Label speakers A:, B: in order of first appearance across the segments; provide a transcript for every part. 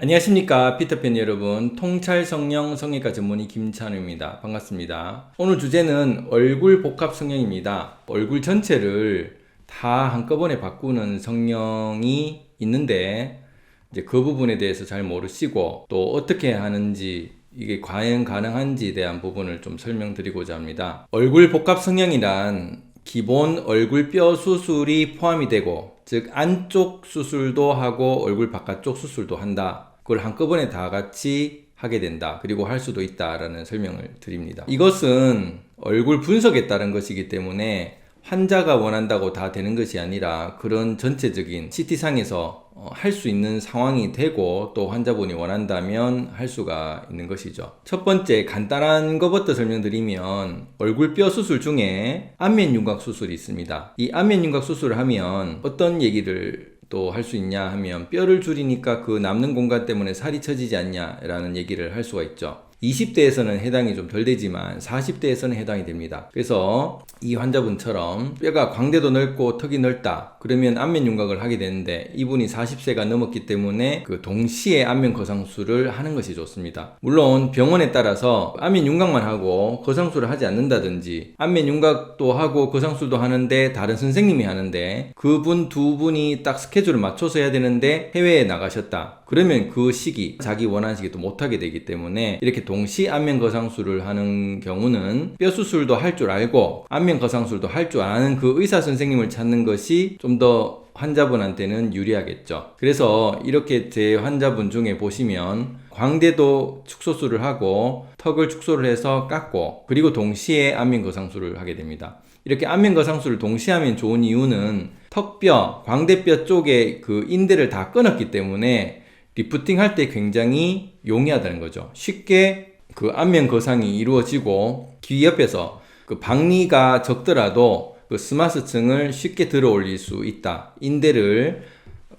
A: 안녕하십니까 피터팬 여러분, 통찰 성형 성형외과 전문의 김찬우입니다. 반갑습니다. 오늘 주제는 얼굴 복합 성형입니다. 얼굴 전체를 다 한꺼번에 바꾸는 성형이 있는데 이제 그 부분에 대해서 잘 모르시고 또 어떻게 하는지, 이게 과연 가능한지에 대한 부분을 좀 설명드리고자 합니다. 얼굴 복합 성형이란 기본 얼굴 뼈 수술이 포함이 되고, 즉 안쪽 수술도 하고 얼굴 바깥쪽 수술도 한다. 그걸 한꺼번에 다 같이 하게 된다. 그리고 할 수도 있다라는 설명을 드립니다. 이것은 얼굴 분석에 따른 것이기 때문에 환자가 원한다고 다 되는 것이 아니라 그런 전체적인 CT상에서 할 수 있는 상황이 되고 또 환자분이 원한다면 할 수가 있는 것이죠. 첫 번째 간단한 것부터 설명드리면, 얼굴 뼈 수술 중에 안면 윤곽 수술이 있습니다. 이 안면 윤곽 수술을 하면 어떤 얘기를 또 할 수 있냐 하면, 뼈를 줄이니까 그 남는 공간 때문에 살이 처지지 않냐 라는 얘기를 할 수가 있죠. 20대에서는 해당이 좀 덜 되지만 40대에서는 해당이 됩니다. 그래서 이 환자분처럼 뼈가 광대도 넓고 턱이 넓다, 그러면 안면 윤곽을 하게 되는데, 이분이 40세가 넘었기 때문에 그 동시에 안면 거상술을 하는 것이 좋습니다. 물론 병원에 따라서 안면 윤곽만 하고 거상술을 하지 않는다든지, 안면 윤곽도 하고 거상술도 하는데 다른 선생님이 하는데 그분 두 분이 딱 스케줄을 맞춰서 해야 되는데 해외에 나가셨다, 그러면 그 시기 자기 원하는 시기 또 못하게 되기 때문에, 이렇게 동시 안면 거상술을 하는 경우는 뼈 수술도 할 줄 알고 안면 거상술도 할 줄 아는 그 의사 선생님을 찾는 것이 좀 더 환자분한테는 유리하겠죠. 그래서 이렇게 제 환자분 중에 보시면 광대도 축소술을 하고 턱을 축소를 해서 깎고, 그리고 동시에 안면 거상술을 하게 됩니다. 이렇게 안면 거상술을 동시에 하면 좋은 이유는 턱뼈, 광대뼈 쪽에 그 인대를 다 끊었기 때문에 리프팅 할 때 굉장히 용이하다는 거죠. 쉽게 그 안면 거상이 이루어지고, 귀 옆에서 그 박리가 적더라도 그 스마스층을 쉽게 들어 올릴 수 있다. 인대를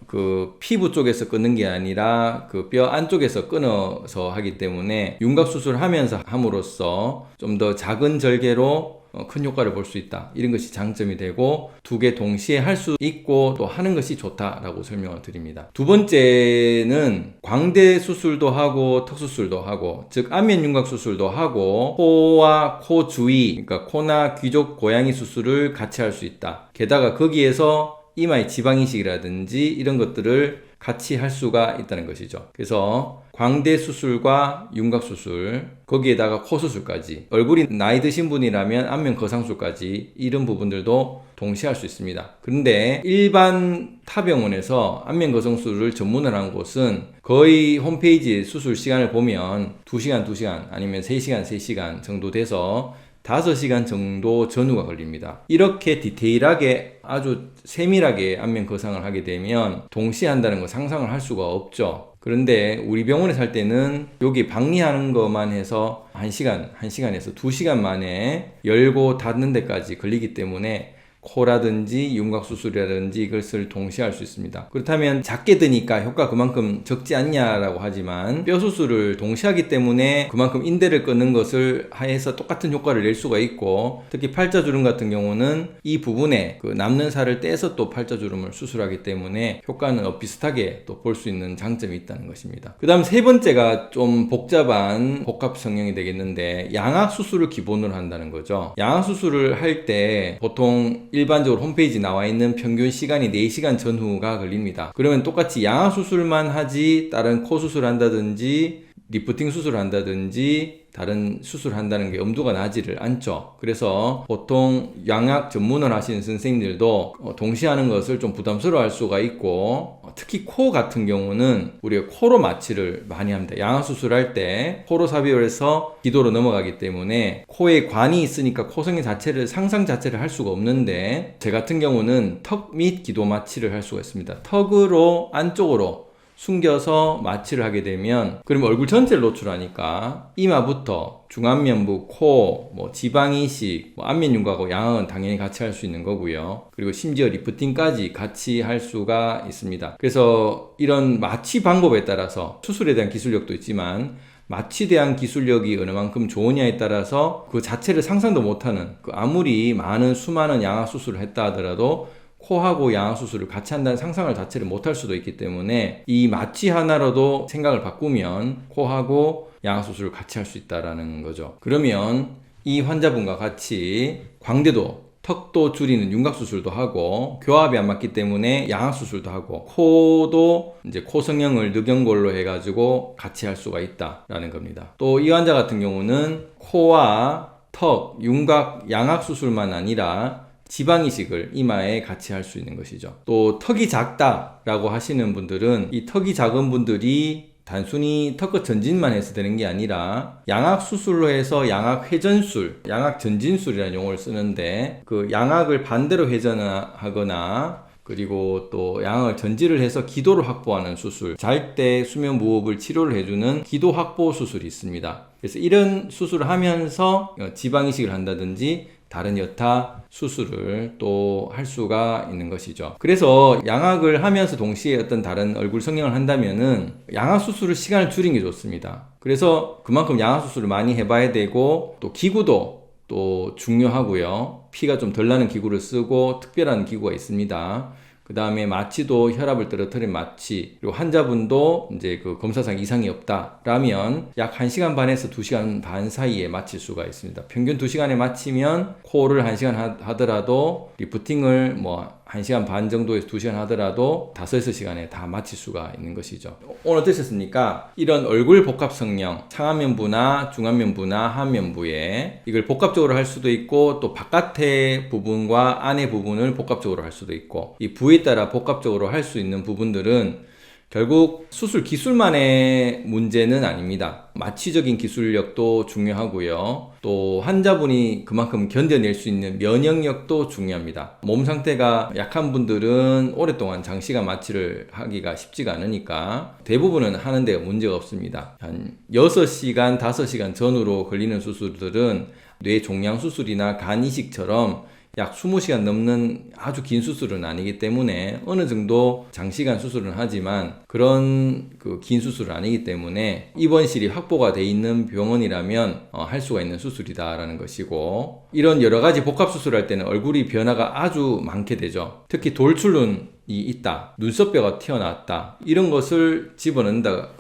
A: 그 피부 쪽에서 끊는 게 아니라 그 뼈 안쪽에서 끊어서 하기 때문에 윤곽 수술을 하면서 함으로써 좀 더 작은 절개로 큰 효과를 볼 수 있다. 이런 것이 장점이 되고, 두 개 동시에 할 수 있고 또 하는 것이 좋다라고 설명을 드립니다. 두 번째는 광대 수술도 하고 턱 수술도 하고, 즉 안면 윤곽 수술도 하고 코와 코 주위, 그러니까 코나 귀 쪽 고양이 수술을 같이 할 수 있다. 게다가 거기에서 이마의 지방 이식이라든지 이런 것들을 같이 할 수가 있다는 것이죠. 그래서 광대 수술과 윤곽 수술, 거기에다가 코 수술까지, 얼굴이 나이 드신 분이라면 안면 거상술까지, 이런 부분들도 동시에 할 수 있습니다. 그런데 일반 타병원에서 안면 거상술을 전문을 한 곳은 거의 홈페이지 수술 시간을 보면 2시간, 2시간 아니면 3시간, 3시간 정도 돼서 5시간 정도 전후가 걸립니다. 이렇게 디테일하게 아주 세밀하게 안면 거상을 하게 되면 동시에 한다는 거 상상을 할 수가 없죠. 그런데 우리 병원에 살 때는 여기 박리하는 것만 해서 1시간에서 2시간 만에 열고 닫는 데까지 걸리기 때문에 코라든지 윤곽 수술이라든지 이것을 동시에 할 수 있습니다. 그렇다면 작게 드니까 효과 그만큼 적지 않냐라고 하지만, 뼈 수술을 동시에 하기 때문에 그만큼 인대를 끊는 것을 해서 똑같은 효과를 낼 수가 있고, 특히 팔자주름 같은 경우는 이 부분에 그 남는 살을 떼서 또 팔자주름을 수술하기 때문에 효과는 비슷하게 또 볼 수 있는 장점이 있다는 것입니다. 그 다음 세 번째가 좀 복잡한 복합 성형이 되겠는데, 양악 수술을 기본으로 한다는 거죠. 양악 수술을 할 때 보통 일반적으로 홈페이지 나와 있는 평균 시간이 4시간 전후가 걸립니다. 그러면 똑같이 양악 수술만 하지 다른 코 수술 한다든지 리프팅 수술 한다든지 다른 수술 한다는 게 엄두가 나지를 않죠. 그래서 보통 양악 전문을 하시는 선생님들도 동시에 하는 것을 좀 부담스러워 할 수가 있고, 특히 코 같은 경우는 우리가 코로 마취를 많이 합니다. 양악 수술할 때 코로 삽입을 해서 기도로 넘어가기 때문에 코에 관이 있으니까 코성형 자체를 상상 자체를 할 수가 없는데, 제 같은 경우는 턱 및 기도 마취를 할 수가 있습니다. 턱으로 안쪽으로 숨겨서 마취를 하게 되면, 그러면 얼굴 전체를 노출하니까 이마부터 중안면부, 코, 지방이식, 안면 윤곽하고 양악은 당연히 같이 할 수 있는 거고요. 그리고 심지어 리프팅까지 같이 할 수가 있습니다. 그래서 이런 마취 방법에 따라서 수술에 대한 기술력도 있지만, 마취에 대한 기술력이 어느 만큼 좋으냐에 따라서 그 자체를 상상도 못하는, 그 아무리 많은 수많은 양악 수술을 했다 하더라도 코하고 양악수술을 같이 한다는 상상을 자체를 못할 수도 있기 때문에 이 마취 하나로도 생각을 바꾸면 코하고 양악수술을 같이 할 수 있다라는 거죠. 그러면 이 환자분과 같이 광대도 턱도 줄이는 윤곽수술도 하고 교합이 안 맞기 때문에 양악수술도 하고 코도 이제 코 성형을 늑연골로 해가지고 같이 할 수가 있다라는 겁니다. 또 이 환자 같은 경우는 코와 턱, 윤곽, 양악수술만 아니라 지방이식을 이마에 같이 할 수 있는 것이죠. 또 턱이 작다라고 하시는 분들은 이 턱이 작은 분들이 단순히 턱끝 전진만 해서 되는 게 아니라 양악 수술로 해서 양악 회전술, 양악 전진술이라는 용어를 쓰는데 그 양악을 반대로 회전하거나 그리고 또 양악을 전지를 해서 기도를 확보하는 수술, 잘 때 수면 무호흡을 치료를 해주는 기도 확보 수술이 있습니다. 그래서 이런 수술을 하면서 지방 이식을 한다든지 다른 여타 수술을 또 할 수가 있는 것이죠. 그래서 양악을 하면서 동시에 어떤 다른 얼굴 성형을 한다면은 양악 수술을 시간을 줄이는 게 좋습니다. 그래서 그만큼 양악 수술을 많이 해봐야 되고 또 기구도 또 중요하고요. 피가 좀 덜 나는 기구를 쓰고 특별한 기구가 있습니다. 그 다음에 마취도 혈압을 떨어뜨린 마취, 그리고 환자분도 이제 그 검사상 이상이 없다라면 약 1시간 반에서 2시간 반 사이에 마칠 수가 있습니다. 평균 2시간에 마치면 코를 1시간 하더라도 리프팅을 뭐 1시간 반 정도에서 2시간 하더라도 5-6시간에 다 마칠 수가 있는 것이죠. 오늘 어떠셨습니까? 이런 얼굴 복합 성형, 상안면부나 중안면부나 하안면부에 이걸 복합적으로 할 수도 있고 또 바깥의 부분과 안의 부분을 복합적으로 할 수도 있고 이 부위에 따라 복합적으로 할 수 있는 부분들은 결국 수술 기술만의 문제는 아닙니다. 마취적인 기술력도 중요하고요. 또 환자분이 그만큼 견뎌낼 수 있는 면역력도 중요합니다. 몸 상태가 약한 분들은 오랫동안 장시간 마취를 하기가 쉽지가 않으니까 대부분은 하는데 문제가 없습니다. 한 6시간, 5시간 전후로 걸리는 수술들은 뇌 종양 수술이나 간 이식처럼 약 20시간 넘는 아주 긴 수술은 아니기 때문에 어느 정도 장시간 수술은 하지만 그런 긴 수술은 아니기 때문에 입원실이 확보가 돼 있는 병원이라면 할 수가 있는 수술이다라는 것이고 이런 여러 가지 복합 수술할 때는 얼굴이 변화가 아주 많게 되죠. 특히 돌출눈이 있다, 눈썹뼈가 튀어나왔다 이런 것을 집어넣는다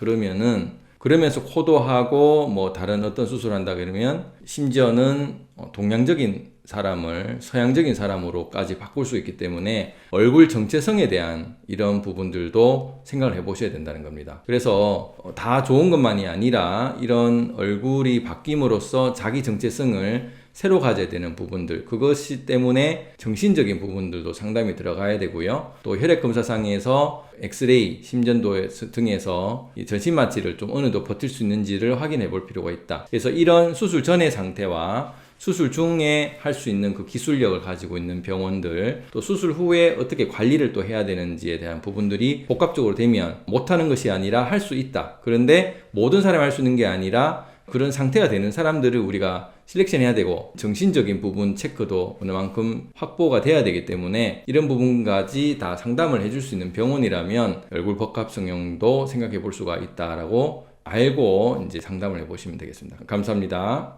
A: 그러면서 코도 하고 뭐 다른 어떤 수술을 한다 그러면 심지어는 동양적인 사람을 서양적인 사람으로까지 바꿀 수 있기 때문에 얼굴 정체성에 대한 이런 부분들도 생각을 해보셔야 된다는 겁니다. 그래서 다 좋은 것만이 아니라 이런 얼굴이 바뀜으로써 자기 정체성을 새로 가져야 되는 부분들, 그것이 때문에 정신적인 부분들도 상담이 들어가야 되고요. 또 혈액검사상에서 엑스레이, 심전도 등에서 이 전신 마취를 좀 어느 정도 버틸 수 있는지를 확인해 볼 필요가 있다. 그래서 이런 수술 전의 상태와 수술 중에 할 수 있는 그 기술력을 가지고 있는 병원들, 또 수술 후에 어떻게 관리를 또 해야 되는지에 대한 부분들이 복합적으로 되면 못하는 것이 아니라 할 수 있다. 그런데 모든 사람이 할 수 있는 게 아니라 그런 상태가 되는 사람들을 우리가 실렉션 해야 되고 정신적인 부분 체크도 어느 만큼 확보가 돼야 되기 때문에 이런 부분까지 다 상담을 해줄 수 있는 병원이라면 얼굴 복합 성형도 생각해 볼 수가 있다라고 알고 이제 상담을 해 보시면 되겠습니다. 감사합니다.